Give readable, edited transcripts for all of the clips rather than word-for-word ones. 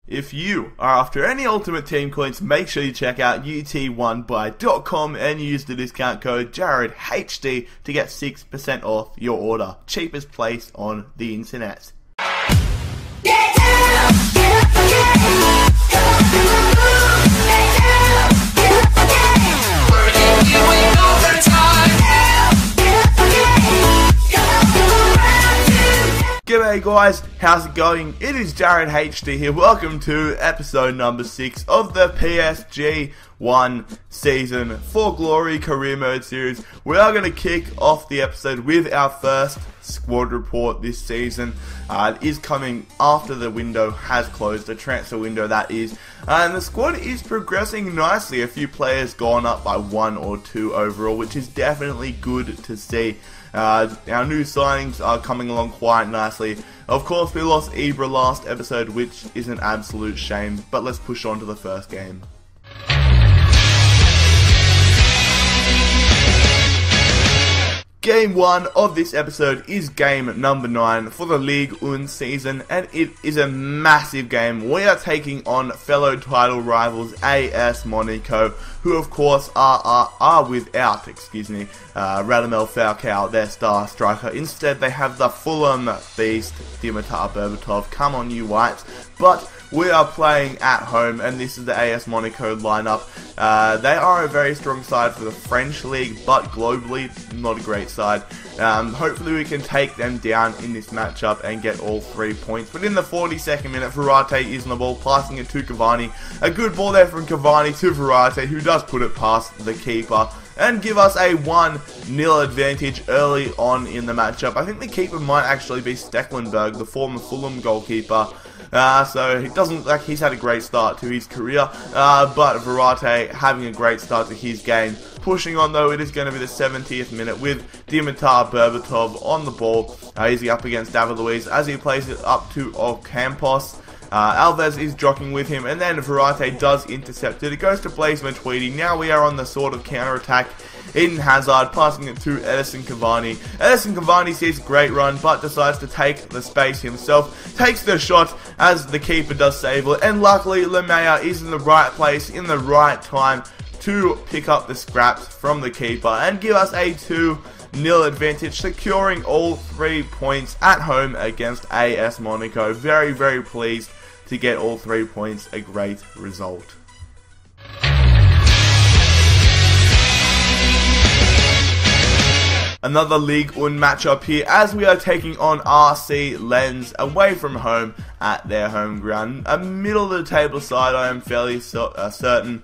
If you are after any Ultimate Team coins, make sure you check out UT1buy.com and use the discount code JarradHD to get 6% off your order. Cheapest place on the internet. Get down, get up again. Get down, get up again. We're doing overtime. Get up again. Come around to. G'day guys, how's it going? It is Jarrad HD here. Welcome to episode number 6 of the PSG 1 Season 4 Glory Career Mode series. We are going to kick off the episode with our first squad report this season. It is coming after the window has closed, the transfer window that is. And the squad is progressing nicely. A few players gone up by 1 or 2 overall, which is definitely good to see. Our new signings are coming along quite nicely. Of course, we lost Ibra last episode, which is an absolute shame, but let's push on to the first game. Game 1 of this episode is game number 9 for the Ligue 1 season, and it is a massive game. We are taking on fellow title rivals AS Monaco, who of course are without, Radamel Falcao, their star striker. Instead, they have the Fulham beast, Dimitar Berbatov. Come on, you whites. But we are playing at home, and this is the AS Monaco lineup. They are a very strong side for the French league, but globally, not a great side. Hopefully we can take them down in this matchup and get all 3 points. But in the 42nd minute, Verratti is on the ball, passing it to Cavani. A good ball there from Cavani to Verratti, who does put it past the keeper and give us a 1-0 advantage early on in the matchup. I think the keeper might actually be Stecklenburg, the former Fulham goalkeeper. So it doesn't look like he's had a great start to his career, but Verratti having a great start to his game. Pushing on though, it is going to be the 70th minute with Dimitar Berbatov on the ball. He's up against David Luiz as he plays it up to Ocampos. Alves is jockeying with him, and then Verratti does intercept it. It goes to Blaise Matuidi. Now we are on the sort of counter-attack. Eden Hazard passing it to Edison Cavani. Edison Cavani sees a great run, but decides to take the space himself. Takes the shot as the keeper does save it, and luckily Lemaya is in the right place in the right time to pick up the scraps from the keeper and give us a 2-0 advantage, securing all 3 points at home against AS Monaco. Very, very pleased to get all 3 points, a great result. Another Ligue 1 matchup here as we are taking on RC Lens away from home at their home ground. A middle of the table side, I am fairly certain.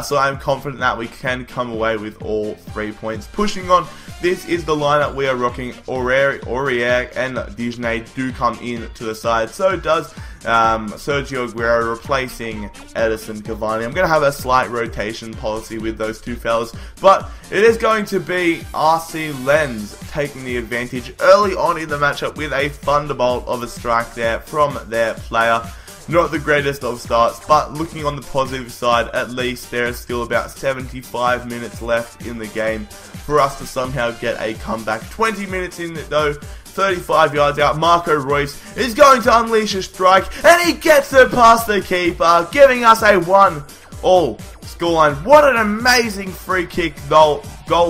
So I'm confident that we can come away with all 3 points. Pushing on, this is the lineup we are rocking. Aurier and Digne do come in to the side. So does Sergio Aguero, replacing Edison Cavani. I'm going to have a slight rotation policy with those two fellas, but it is going to be RC Lens taking the advantage early on in the matchup with a thunderbolt of a strike there from their player. Not the greatest of starts, but looking on the positive side, at least there is still about 75 minutes left in the game for us to somehow get a comeback. 20 minutes in though, 35 yards out, Marco Reus is going to unleash a strike, and he gets it past the keeper, giving us a 1-all scoreline. What an amazing free kick goal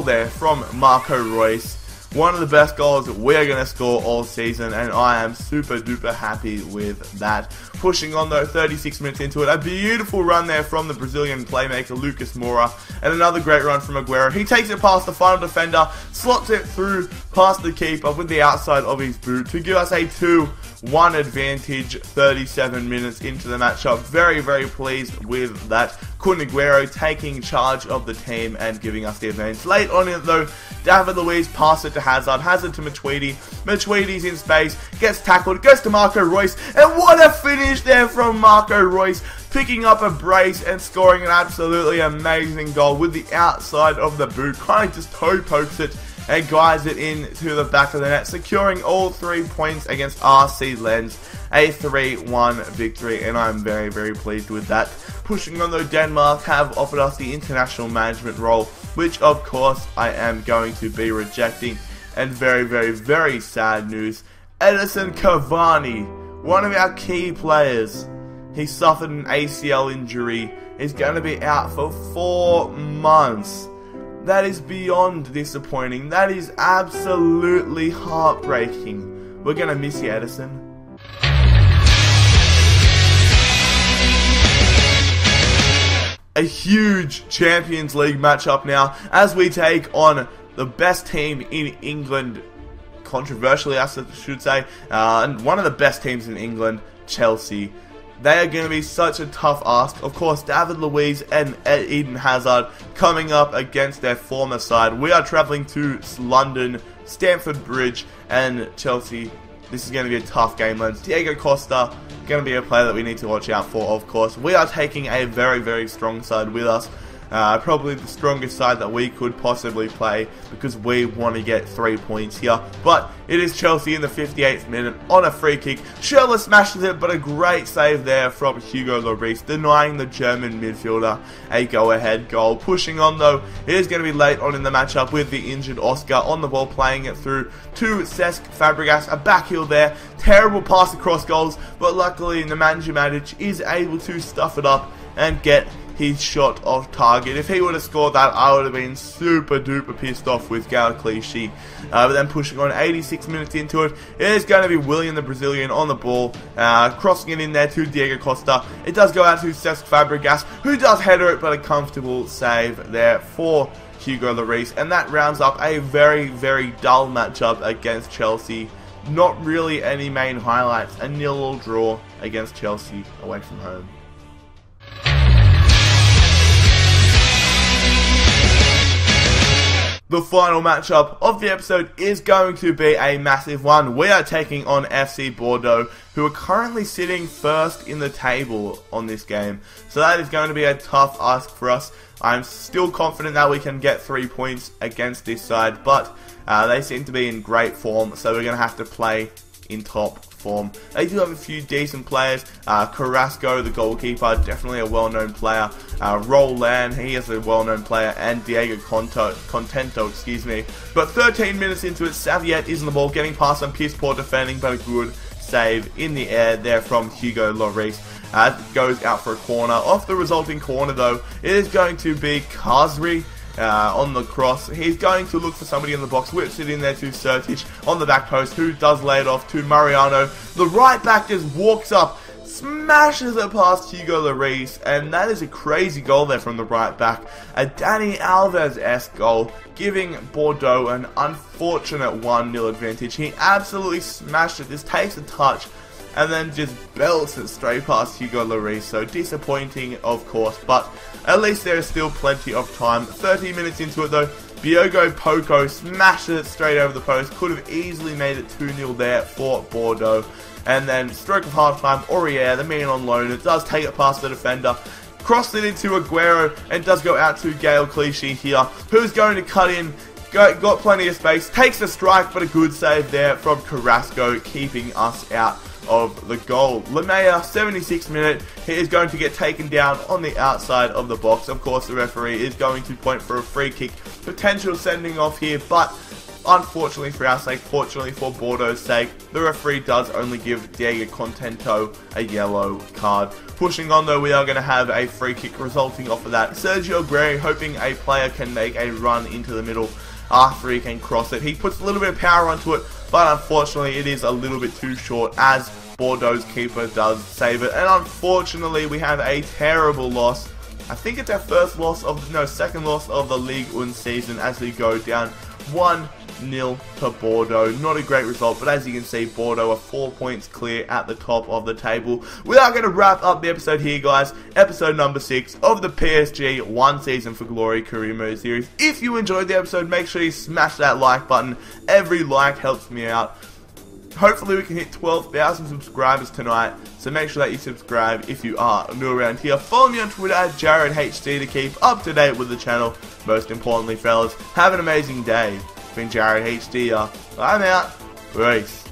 there from Marco Reus. One of the best goals we are going to score all season, and I am super duper happy with that. Pushing on though, 36 minutes into it, a beautiful run there from the Brazilian playmaker Lucas Moura, and another great run from Aguero. He takes it past the final defender, slots it through past the keeper with the outside of his boot to give us a 2-1 advantage 37 minutes into the matchup. Very, very pleased with that. Kun Aguero taking charge of the team and giving us the advantage. Late on it though, David Luiz passes it to Hazard, Hazard to Matuidi. Matuidi's in space, gets tackled, goes to Marco Reus, and what a finish there from Marco Reus, picking up a brace and scoring an absolutely amazing goal with the outside of the boot. Kind of just toe pokes it and guides it into the back of the net, securing all 3 points against RC Lens. A 3-1 victory, and I'm very, very pleased with that. Pushing on though, Denmark have offered us the international management role, which of course I am going to be rejecting. And very, very, very sad news, Edison Cavani, one of our key players, He suffered an ACL injury. He's going to be out for 4 months. That is beyond disappointing. That is absolutely heartbreaking. We're going to miss you, Edison. A huge Champions League matchup now as we take on the best team in England, controversially I should say, and one of the best teams in England, Chelsea. They are going to be such a tough ask. Of course, David Luiz and Eden Hazard coming up against their former side. We are travelling to London, Stamford Bridge, and Chelsea. This is going to be a tough game, lads. Diego Costa, going to be a player that we need to watch out for, of course. We are taking a very, very strong side with us. Probably the strongest side that we could possibly play because we want to get 3 points here. But it is Chelsea in the 58th minute on a free kick. Schürrle smashes it, but a great save there from Hugo Lloris, denying the German midfielder a go-ahead goal. Pushing on though, it is going to be late on in the matchup with the injured Oscar on the ball, playing it through to Cesc Fabregas. A back heel there, terrible pass across goals, but luckily Nemanja Matic is able to stuff it up and get his shot off target. If he would have scored that, I would have been super duper pissed off with Gal Clichy. But then pushing on 86 minutes into it, it is going to be William the Brazilian on the ball, crossing it in there to Diego Costa. It does go out to Cesc Fabregas, who does header it, but a comfortable save there for Hugo Lloris. And that rounds up a very, very dull matchup against Chelsea. Not really any main highlights. A 0-0 draw against Chelsea away from home. The final matchup of the episode is going to be a massive one. We are taking on FC Bordeaux, who are currently sitting first in the table on this game. So that is going to be a tough ask for us. I'm still confident that we can get 3 points against this side, but they seem to be in great form, so we're going to have to play in top form. They do have a few decent players. Carrasco, the goalkeeper, definitely a well-known player. Roland, he is a well-known player, and Diego Contento, excuse me. But 13 minutes into it, Saviet is on the ball, getting past some piss poor defending, but a good save in the air there from Hugo Lloris. Goes out for a corner. Off the resulting corner though, it is going to be Kazri. On the cross, he's going to look for somebody in the box, whips it in there to Sertic on the back post, who does lay it off to Mariano. The right back just walks up, smashes it past Hugo Lloris, and that is a crazy goal there from the right back. A Dani Alves-esque goal, giving Bordeaux an unfortunate 1-0 advantage. He absolutely smashed it, just takes a touch, and then just belts it straight past Hugo Lloris. So disappointing, of course, but at least there is still plenty of time. 30 minutes into it though, Diogo Poco smashed it straight over the post. Could have easily made it 2-0 there for Bordeaux. And then stroke of half-time, Aurier, the man on loan, it does take it past the defender. Crossed it into Aguero and does go out to Gael Clichy here, who's going to cut in. Got plenty of space, takes the strike, but a good save there from Carrasco, keeping us out of the goal. Lemaya, 76th minute, he is going to get taken down on the outside of the box. Of course, the referee is going to point for a free kick, potential sending off here, but unfortunately for our sake, fortunately for Bordeaux' sake, the referee does only give Diego Contento a yellow card. Pushing on though, we are going to have a free kick resulting off of that. Sergio Aguero hoping a player can make a run into the middle after he can cross it. He puts a little bit of power onto it, but unfortunately it is a little bit too short as Bordeaux's keeper does save it. And unfortunately we have a terrible loss. I think it's our second loss of the Ligue 1 season as we go down 1-0 to Bordeaux. Not a great result, but as you can see, Bordeaux are 4 points clear at the top of the table. We are going to wrap up the episode here, guys. Episode number 6 of the PSG One Season for Glory career mode series. If you enjoyed the episode, make sure you smash that like button. Every like helps me out. Hopefully we can hit 12,000 subscribers tonight, so make sure that you subscribe if you are new around here. Follow me on Twitter at JarradHD to keep up to date with the channel. Most importantly, fellas, have an amazing day. It's been Jarrad HD. I'm out. Peace.